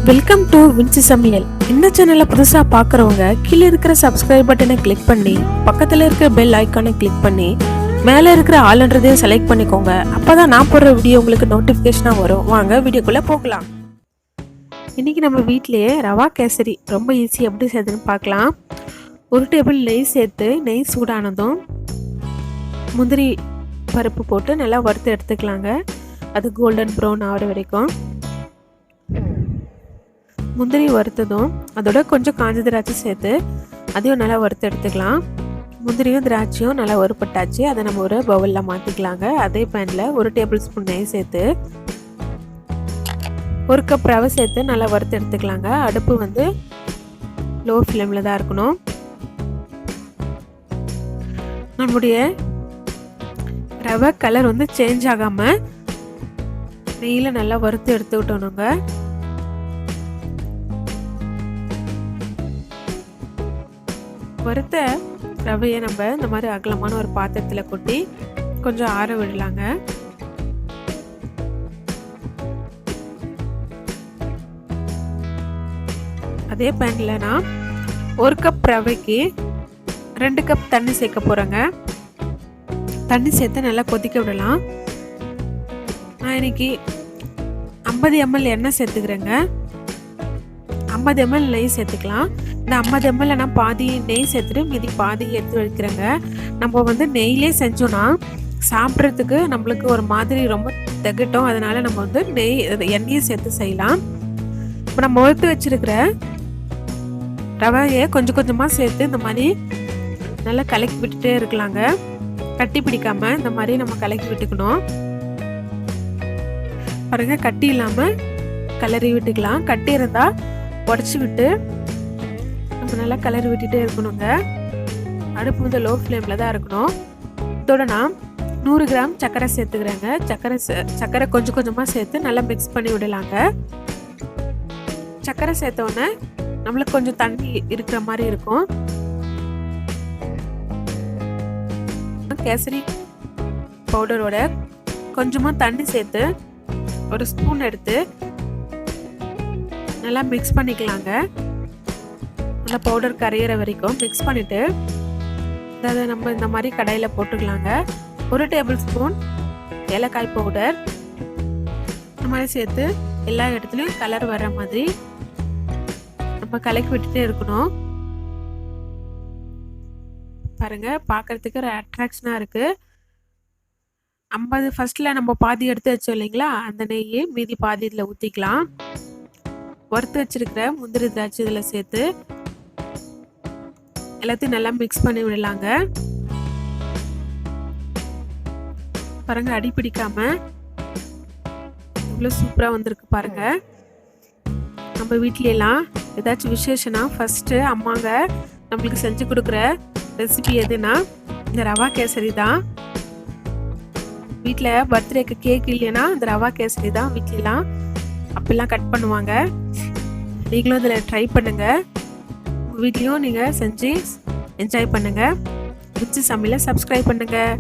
Welcome to Vinci சமையல். இந்த சேனலை புதுசாக பார்க்குறவங்க கீழே இருக்கிற சப்ஸ்கிரைப் பட்டனை கிளிக் பண்ணி பக்கத்தில் இருக்கிற பெல் ஐக்கானை கிளிக் பண்ணி மேலே இருக்கிற ஆல்ன்றதையும் செலக்ட் பண்ணிக்கோங்க. அப்போ தான் நான் போடுற வீடியோ உங்களுக்கு நோட்டிஃபிகேஷனாக வரும். வாங்க வீடியோக்குள்ளே போகலாம். இன்றைக்கி நம்ம வீட்டிலையே ரவா கேசரி ரொம்ப ஈஸி எப்படி செய்யுதுன்னு பார்க்கலாம். 1 டேபிள் நெய் சேர்த்து நெய் சூடானதும் முந்திரி பருப்பு போட்டு நல்லா வறுத்து எடுத்துக்கலாங்க. அது கோல்டன் ப்ரௌன் ஆகிற வரைக்கும். முந்திரி வறுத்ததும் அதோட கொஞ்சம் காஞ்ச திராட்சை சேர்த்து அதையும் நல்லா வறுத்து எடுத்துக்கலாம். முந்திரியும் திராட்சையும் நல்லா வறுப்பட்டாச்சு. அதை நம்ம ஒரு பவுலில் மாற்றிக்கலாங்க. அதே பேனில் 1 டேபிள் ஸ்பூன் நெய் சேர்த்து 1 கப் ரவை சேர்த்து நல்லா வறுத்து எடுத்துக்கலாங்க. அடுப்பு வந்து லோ ஃப்ளேமில் தான் இருக்கணும். நம்முடைய ரவை கலர் வந்து சேஞ்ச் ஆகாமல் நெய்யில் நல்லா வறுத்து எடுத்துக்கிட்டோனுங்க. வறுத்த ரவையை நம்ம இந்த மாதிரி அகலமான ஒரு பாத்திரத்தில் கொட்டி கொஞ்சம் ஆற விடலாங்க. அதே பேனில் நான் 1 கப் ரவைக்கு 2 கப் தண்ணி சேர்க்க போகிறேங்க. தண்ணி சேர்த்து நல்லா கொதிக்க விடலாம். நான் இன்னைக்கு 50 ml எண்ணெய் சேர்த்துக்கிறேங்க. 50 ml நெய் சேர்த்துக்கலாம். இந்த 50 ml நான் பாதி நெய் சேர்த்துட்டு மீதி பாதி எடுத்து வைக்கிறேங்க. நம்ம வந்து நெய்யிலே செஞ்சோன்னா சாப்பிட்றதுக்கு நம்மளுக்கு ஒரு மாதிரி ரொம்ப திகட்டும். அதனால நம்ம வந்து எண்ணெயை சேர்த்து செய்யலாம். இப்போ நம்ம வறுத்து வச்சிருக்கிற ரவையை கொஞ்சம் கொஞ்சமாக சேர்த்து இந்த மாதிரி நல்லா கலக்கி விட்டுட்டே இருக்கலாங்க. கட்டி பிடிக்காம இந்த மாதிரி நம்ம கலக்கி விட்டுக்கணும். பாருங்க, கட்டி இல்லாமல் கலரி விட்டுக்கலாம். கட்டி இருந்தால் உடச்சி விட்டு நம்ம நல்லா கலரி விட்டுட்டே இருக்கணுங்க. அடுப்பு வந்து லோ ஃப்ளேமில் தான் இருக்கணும். இதோட நான் 100 கிராம் சர்க்கரை சேர்த்துக்கிறேங்க. சர்க்கரை கொஞ்சம் கொஞ்சமாக சேர்த்து நல்லா மிக்ஸ் பண்ணி விடலாங்க. சர்க்கரை சேர்த்தோன்னே நம்மளுக்கு கொஞ்சம் தண்ணி இருக்கிற மாதிரி இருக்கும். கேசரி பவுடரோட கொஞ்சமாக தண்ணி சேர்த்து ஒரு ஸ்பூன் எடுத்து நல்லா மிக்ஸ் பண்ணிக்கலாங்க. நல்லா பவுடர் கரையிற வரைக்கும் மிக்ஸ் பண்ணிவிட்டு அதை நம்ம இந்த மாதிரி கடாயில் போட்டுக்கலாங்க. 1 டேபிள் ஸ்பூன் ஏலக்காய் பவுடர் இந்த மாதிரி சேர்த்து எல்லா இடத்துலையும் கலர் வர மாதிரி நம்ம கலக்கி விட்டுட்டே இருக்கணும். பாருங்க, பார்க்கறதுக்கு ஒரு அட்ராக்ஷனாக இருக்குது. 50 ஃபர்ஸ்ட்ல நம்ம பாதி எடுத்து வச்சோம் இல்லைங்களா, அந்த நெய்யை மீதி பாதி இதில் ஊற்றிக்கலாம். வறுத்து வச்சிருக்கிற முந்திரி திராட்சை இதில் சேர்த்து எல்லாத்தையும் நல்லா மிக்ஸ் பண்ணி விடலாங்க. பாருங்க, அடி பிடிக்காம இவ்வளோ சூப்பராக வந்திருக்கு பாருங்க. நம்ம வீட்லாம் ஏதாச்சும் விசேஷனா ஃபர்ஸ்ட்டு அம்மாங்க நம்மளுக்கு செஞ்சு கொடுக்குற ரெசிபி எதுனா இந்த ரவா கேசரி தான். வீட்டில் பர்த்டேக்கு கேக் இல்லைன்னா இந்த ரவா கேசரி தான் வீட்லாம் அப்பெல்லாம் கட் பண்ணுவாங்க. நீங்களும் இதில் ட்ரை பண்ணுங்கள். வீட்லேயும் நீங்கள் செஞ்சு என்ஜாய் பண்ணுங்கள். வின்சி சமையலை சப்ஸ்கிரைப் பண்ணுங்கள்.